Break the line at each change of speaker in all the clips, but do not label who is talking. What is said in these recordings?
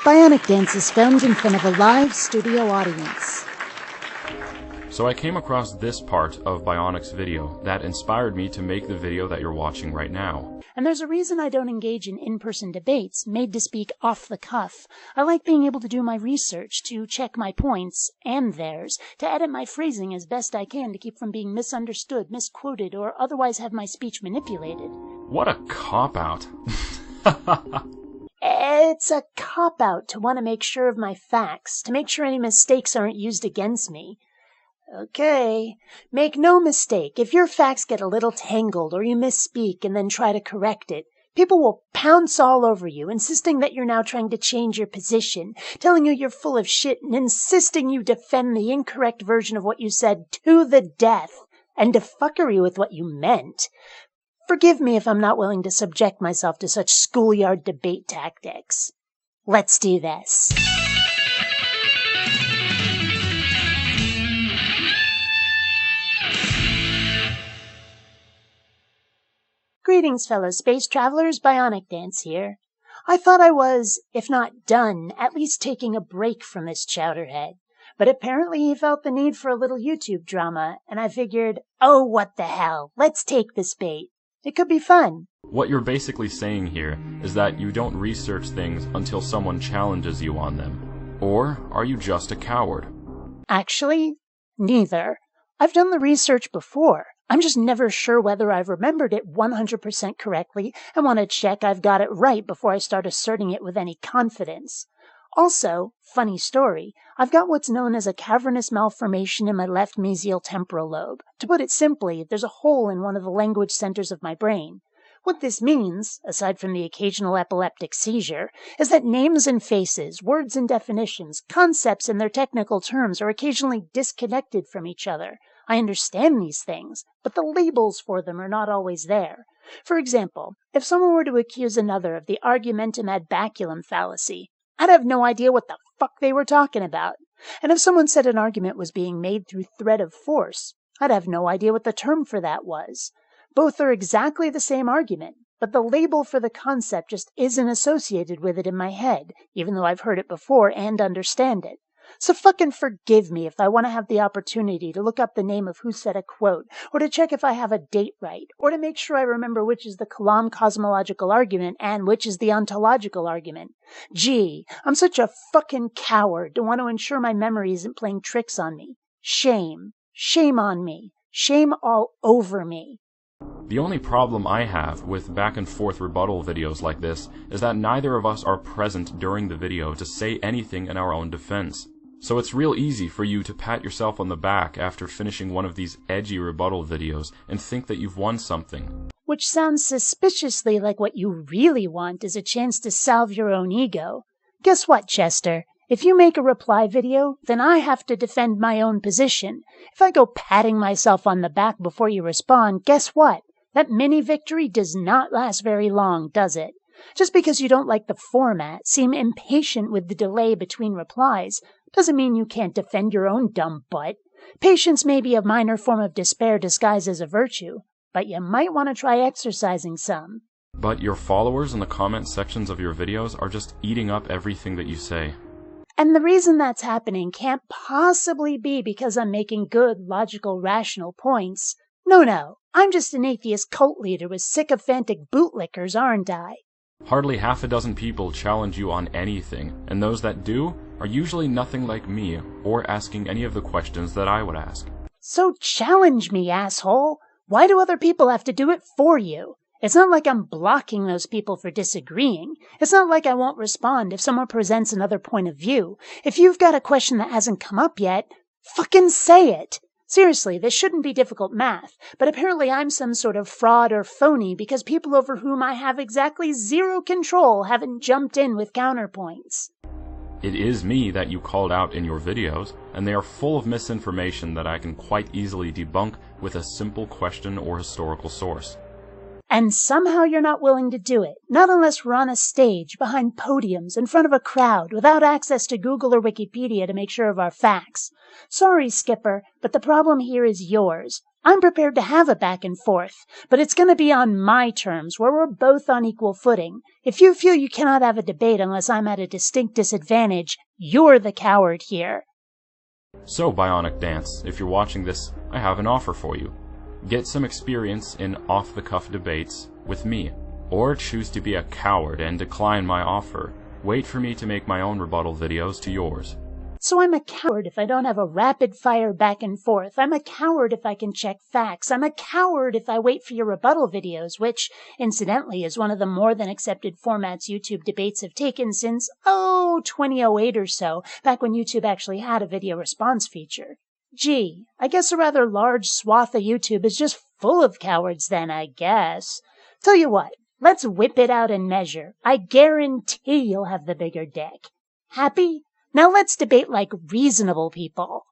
BionicDance is filmed in front of a live studio audience.
So I came across this part of Bionic's video that inspired me to make the video that you're watching right now.
And there's a reason I don't engage in in-person debates, made to speak off the cuff. I like being able to do my research, to check my points, and theirs, to edit my phrasing as best I can to keep from being misunderstood, misquoted, or otherwise have my speech manipulated.
What a cop-out.
It's a cop-out to want to make sure of my facts, to make sure any mistakes aren't used against me. Okay, make no mistake, if your facts get a little tangled or you misspeak and then try to correct it, people will pounce all over you, insisting that you're now trying to change your position, telling you you're full of shit and insisting you defend the incorrect version of what you said to the death, and to fuckery with what you meant. Forgive me if I'm not willing to subject myself to such schoolyard debate tactics. Let's do this. Greetings, fellow space travelers, BionicDance here. I thought I was, if not done, at least taking a break from this chowderhead. But apparently he felt the need for a little YouTube drama, and I figured, oh, what the hell, let's take this bait. It could be fun.
What you're basically saying here is that you don't research things until someone challenges you on them. Or are you just a coward?
Actually, neither. I've done the research before. I'm just never sure whether I've remembered it 100% correctly and want to check I've got it right before I start asserting it with any confidence. Also, funny story, I've got what's known as a cavernous malformation in my left mesial temporal lobe. To put it simply, there's a hole in one of the language centers of my brain. What this means, aside from the occasional epileptic seizure, is that names and faces, words and definitions, concepts and their technical terms are occasionally disconnected from each other. I understand these things, but the labels for them are not always there. For example, if someone were to accuse another of the argumentum ad baculum fallacy, I'd have no idea what the fuck they were talking about. And if someone said an argument was being made through threat of force, I'd have no idea what the term for that was. Both are exactly the same argument, but the label for the concept just isn't associated with it in my head, even though I've heard it before and understand it. So fucking forgive me if I want to have the opportunity to look up the name of who said a quote, or to check if I have a date right, or to make sure I remember which is the Kalam cosmological argument and which is the ontological argument. Gee, I'm such a fucking coward to want to ensure my memory isn't playing tricks on me. Shame. Shame on me. Shame all over me.
The only problem I have with back and forth rebuttal videos like this is that neither of us are present during the video to say anything in our own defense. So it's real easy for you to pat yourself on the back after finishing one of these edgy rebuttal videos and think that you've won something.
Which sounds suspiciously like what you really want is a chance to salve your own ego. Guess what, Chester? If you make a reply video, then I have to defend my own position. If I go patting myself on the back before you respond, guess what? That mini-victory does not last very long, does it? Just because you don't like the format, seem impatient with the delay between replies, doesn't mean you can't defend your own dumb butt. Patience may be a minor form of despair disguised as a virtue, but you might want to try exercising some.
But your followers in the comment sections of your videos are just eating up everything that you say.
And the reason that's happening can't possibly be because I'm making good, logical, rational points. No, I'm just an atheist cult leader with sycophantic bootlickers, aren't I?
Hardly half a dozen people challenge you on anything, and those that do are usually nothing like me or asking any of the questions that I would ask.
So challenge me, asshole! Why do other people have to do it for you? It's not like I'm blocking those people for disagreeing. It's not like I won't respond if someone presents another point of view. If you've got a question that hasn't come up yet, fucking say it! Seriously, this shouldn't be difficult math, but apparently I'm some sort of fraud or phony because people over whom I have exactly zero control haven't jumped in with counterpoints.
It is me that you called out in your videos, and they are full of misinformation that I can quite easily debunk with a simple question or historical source.
And somehow you're not willing to do it, not unless we're on a stage, behind podiums, in front of a crowd, without access to Google or Wikipedia to make sure of our facts. Sorry, Skipper, but the problem here is yours. I'm prepared to have a back and forth, but it's going to be on my terms, where we're both on equal footing. If you feel you cannot have a debate unless I'm at a distinct disadvantage, you're the coward here.
So, BionicDance, if you're watching this, I have an offer for you. Get some experience in off-the-cuff debates with me, or choose to be a coward and decline my offer. Wait for me to make my own rebuttal videos to yours.
So I'm a coward if I don't have a rapid-fire back and forth. I'm a coward if I can check facts. I'm a coward if I wait for your rebuttal videos, which, incidentally, is one of the more than accepted formats YouTube debates have taken since, 2008 or so, back when YouTube actually had a video response feature. Gee, I guess a rather large swath of YouTube is just full of cowards then, I guess. Tell you what, let's whip it out and measure. I guarantee you'll have the bigger deck. Happy? Now let's debate like reasonable people.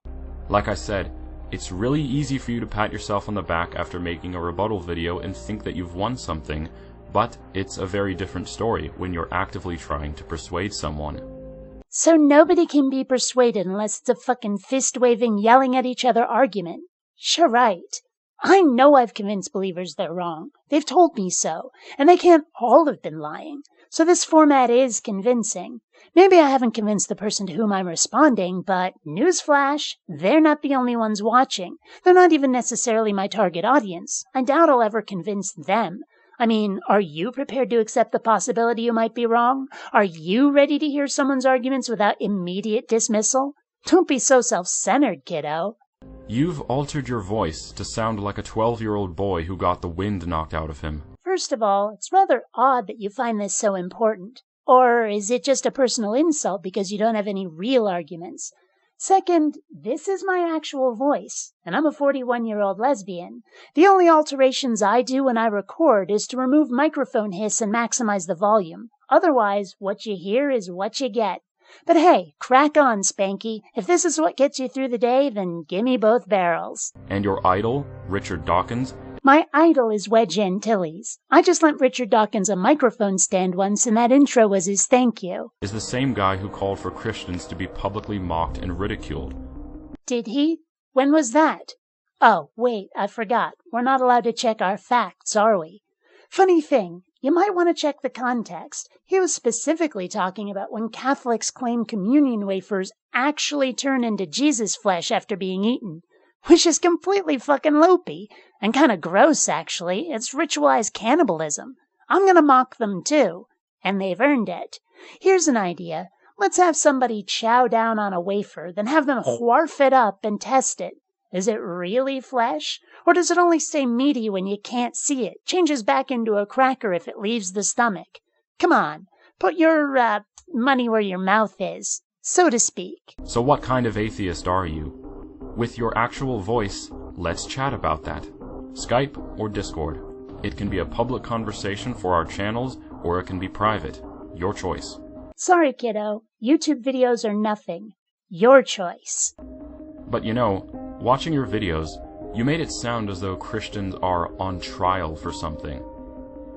Like I said, it's really easy for you to pat yourself on the back after making a rebuttal video and think that you've won something, but it's a very different story when you're actively trying to persuade someone.
So nobody can be persuaded unless it's a fucking fist-waving, yelling at each other argument. Sure right. I know I've convinced believers they're wrong. They've told me so, and they can't all have been lying. So this format is convincing. Maybe I haven't convinced the person to whom I'm responding, but newsflash, they're not the only ones watching. They're not even necessarily my target audience. I doubt I'll ever convince them. I mean, are you prepared to accept the possibility you might be wrong? Are you ready to hear someone's arguments without immediate dismissal? Don't be so self-centered, kiddo.
You've altered your voice to sound like a 12-year-old boy who got the wind knocked out of him.
First of all, it's rather odd that you find this so important. Or is it just a personal insult because you don't have any real arguments? Second, this is my actual voice, and I'm a 41-year-old lesbian. The only alterations I do when I record is to remove microphone hiss and maximize the volume. Otherwise, what you hear is what you get. But hey, crack on, Spanky. If this is what gets you through the day, then gimme both barrels.
And your idol, Richard Dawkins?
My idol is Wedge Antilles. I just lent Richard Dawkins a microphone stand once, and that intro was his thank you.
Is the same guy who called for Christians to be publicly mocked and ridiculed.
Did he? When was that? Oh, wait, I forgot. We're not allowed to check our facts, are we? Funny thing, you might want to check the context. He was specifically talking about when Catholics claim communion wafers actually turn into Jesus flesh after being eaten. Which is completely fucking loopy. And kind of gross, actually. It's ritualized cannibalism. I'm gonna mock them, too. And they've earned it. Here's an idea. Let's have somebody chow down on a wafer, then have them wharf it up and test it. Is it really flesh? Or does it only stay meaty when you can't see it? Changes back into a cracker if it leaves the stomach? Come on. Put your, money where your mouth is, so to speak.
So what kind of atheist are you? With your actual voice, let's chat about that. Skype or Discord. It can be a public conversation for our channels, or it can be private. Your choice.
Sorry, kiddo. YouTube videos are nothing. Your choice.
But you know, watching your videos, you made it sound as though Christians are on trial for something.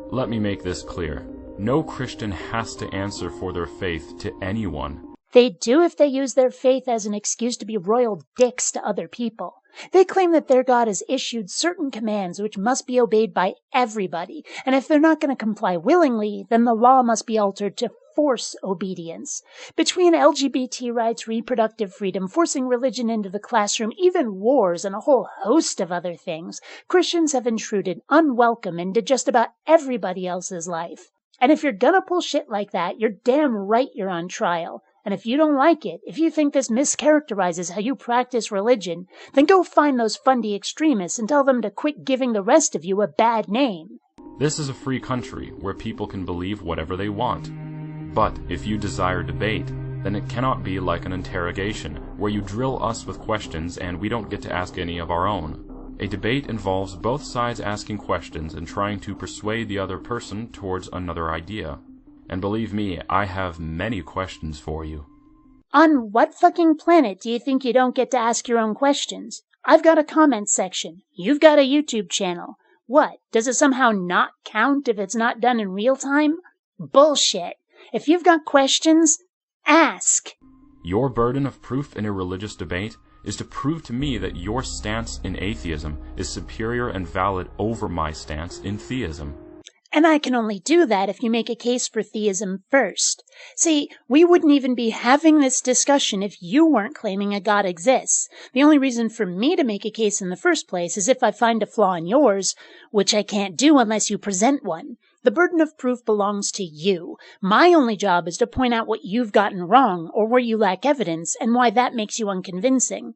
Let me make this clear. No Christian has to answer for their faith to anyone.
They do if they use their faith as an excuse to be royal dicks to other people. They claim that their God has issued certain commands which must be obeyed by everybody, and if they're not going to comply willingly, then the law must be altered to force obedience. Between LGBT rights, reproductive freedom, forcing religion into the classroom, even wars, and a whole host of other things, Christians have intruded unwelcome into just about everybody else's life. And if you're gonna pull shit like that, you're damn right you're on trial. And if you don't like it, if you think this mischaracterizes how you practice religion, then go find those fundy extremists and tell them to quit giving the rest of you a bad name.
This is a free country where people can believe whatever they want. But if you desire debate, then it cannot be like an interrogation, where you drill us with questions and we don't get to ask any of our own. A debate involves both sides asking questions and trying to persuade the other person towards another idea. And believe me, I have many questions for you.
On what fucking planet do you think you don't get to ask your own questions? I've got a comment section. You've got a YouTube channel. What, does it somehow not count if it's not done in real time? Bullshit. If you've got questions, ask.
Your burden of proof in a religious debate is to prove to me that your stance in atheism is superior and valid over my stance in theism.
And I can only do that if you make a case for theism first. See, we wouldn't even be having this discussion if you weren't claiming a God exists. The only reason for me to make a case in the first place is if I find a flaw in yours, which I can't do unless you present one. The burden of proof belongs to you. My only job is to point out what you've gotten wrong or where you lack evidence and why that makes you unconvincing.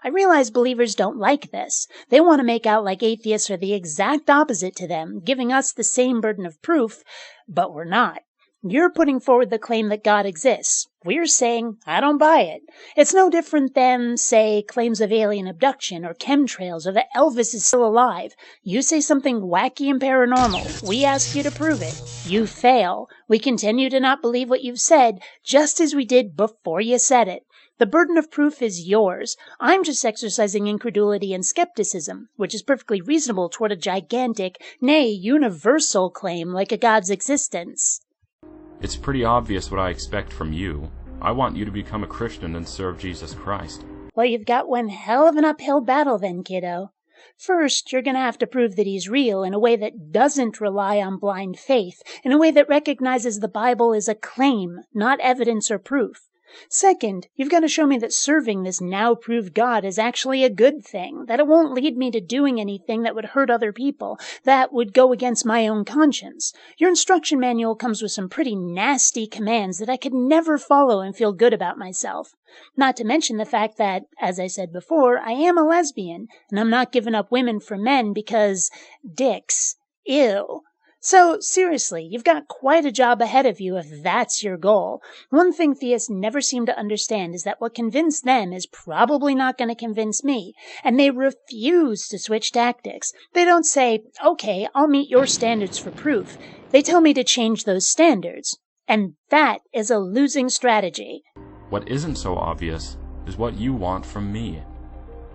I realize believers don't like this. They want to make out like atheists are the exact opposite to them, giving us the same burden of proof, but we're not. You're putting forward the claim that God exists. We're saying, I don't buy it. It's no different than, say, claims of alien abduction or chemtrails or that Elvis is still alive. You say something wacky and paranormal. We ask you to prove it. You fail. We continue to not believe what you've said, just as we did before you said it. The burden of proof is yours. I'm just exercising incredulity and skepticism, which is perfectly reasonable toward a gigantic, nay, universal claim like a God's existence.
It's pretty obvious what I expect from you. I want you to become a Christian and serve Jesus Christ.
Well, you've got one hell of an uphill battle then, kiddo. First, you're going to have to prove that he's real in a way that doesn't rely on blind faith, in a way that recognizes the Bible is a claim, not evidence or proof. Second, you've got to show me that serving this now-proved God is actually a good thing, that it won't lead me to doing anything that would hurt other people, that would go against my own conscience. Your instruction manual comes with some pretty nasty commands that I could never follow and feel good about myself. Not to mention the fact that, as I said before, I am a lesbian, and I'm not giving up women for men because dicks. Ew. So, seriously, you've got quite a job ahead of you if that's your goal. One thing theists never seem to understand is that what convinced them is probably not going to convince me, and they refuse to switch tactics. They don't say, okay, I'll meet your standards for proof. They tell me to change those standards. And that is a losing strategy.
What isn't so obvious is what you want from me.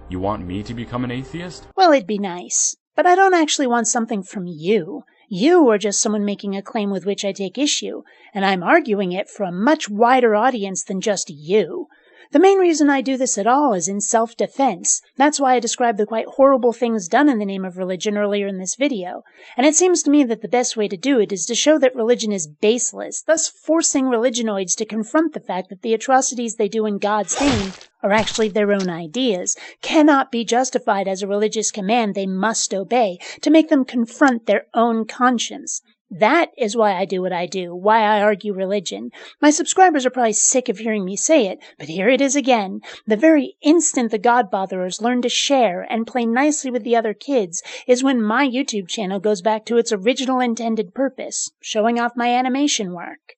You want me to become an atheist?
Well, it'd be nice, but I don't actually want something from you. You are just someone making a claim with which I take issue, and I'm arguing it for a much wider audience than just you. The main reason I do this at all is in self-defense. That's why I described the quite horrible things done in the name of religion earlier in this video. And it seems to me that the best way to do it is to show that religion is baseless, thus forcing religionoids to confront the fact that the atrocities they do in God's name are actually their own ideas, cannot be justified as a religious command they must obey, to make them confront their own conscience. That is why I do what I do, why I argue religion. My subscribers are probably sick of hearing me say it, but here it is again. The very instant the Godbotherers learn to share and play nicely with the other kids is when my YouTube channel goes back to its original intended purpose, showing off my animation work.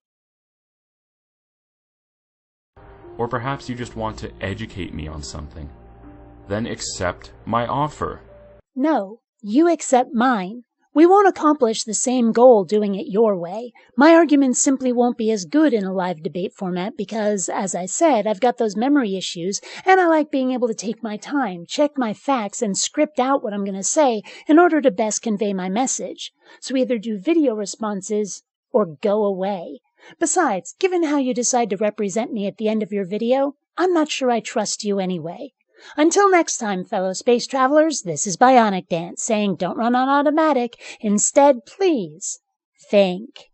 Or perhaps you just want to educate me on something. Then accept my offer.
No, you accept mine. We won't accomplish the same goal doing it your way. My arguments simply won't be as good in a live debate format because, as I said, I've got those memory issues, and I like being able to take my time, check my facts, and script out what I'm going to say in order to best convey my message. So either do video responses or go away. Besides, given how you decide to represent me at the end of your video, I'm not sure I trust you anyway. Until next time, fellow space travelers, this is BionicDance saying don't run on automatic. Instead, please think.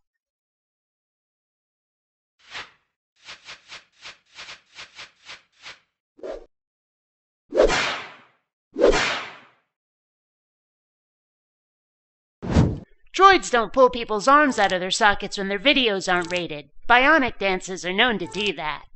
Droids don't pull people's arms out of their sockets when their videos aren't rated. Bionic dances are known to do that.